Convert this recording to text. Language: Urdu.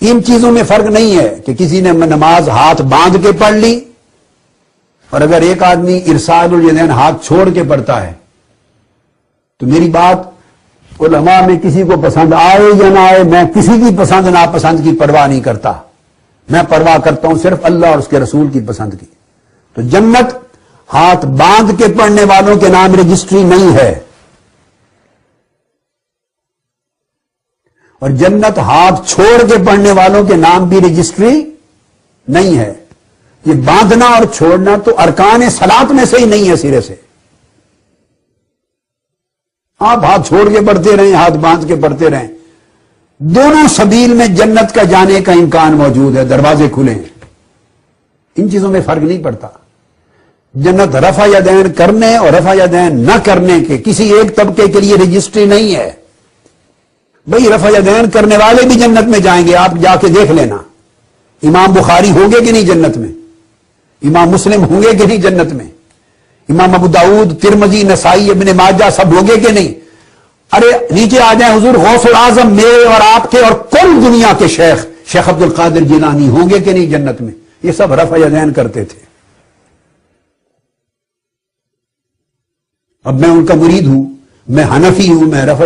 ان چیزوں میں فرق نہیں ہے کہ کسی نے نماز ہاتھ باندھ کے پڑھ لی، اور اگر ایک آدمی ارسال الیدین ہاتھ چھوڑ کے پڑھتا ہے تو میری بات علماء میں کسی کو پسند آئے یا نہ آئے، میں کسی کی پسند ناپسند کی پرواہ نہیں کرتا، میں پرواہ کرتا ہوں صرف اللہ اور اس کے رسول کی پسند کی۔ تو جنت ہاتھ باندھ کے پڑھنے والوں کے نام رجسٹری نہیں ہے، اور جنت ہاتھ چھوڑ کے پڑھنے والوں کے نام بھی رجسٹری نہیں ہے۔ یہ باندھنا اور چھوڑنا تو ارکان صلاۃ میں سے ہی نہیں ہے سرے سے۔ آپ ہاتھ چھوڑ کے پڑھتے رہیں، ہاتھ باندھ کے پڑھتے رہیں، دونوں سبیل میں جنت کا جانے کا امکان موجود ہے، دروازے کھلے ہیں، ان چیزوں میں فرق نہیں پڑتا۔ جنت رفع یدین کرنے اور رفع یدین نہ کرنے کے کسی ایک طبقے کے لیے رجسٹری نہیں ہے۔ بھئی رفع یدین کرنے والے بھی جنت میں جائیں گے، آپ جا کے دیکھ لینا۔ امام بخاری ہوں گے کہ نہیں جنت میں؟ امام مسلم ہوں گے کہ نہیں جنت میں؟ امام ابو داؤد، ترمذی، نسائی، ابن ماجہ سب ہوں گے کہ نہیں؟ ارے نیچے آ جائیں، حضور غوث العظم میرے اور آپ کے اور کل دنیا کے شیخ عبد القادر جیلانی ہوں گے کہ نہیں جنت میں؟ یہ سب رفع یدین کرتے تھے۔ اب میں ان کا مرید ہوں، میں حنفی ہوں، میں رفع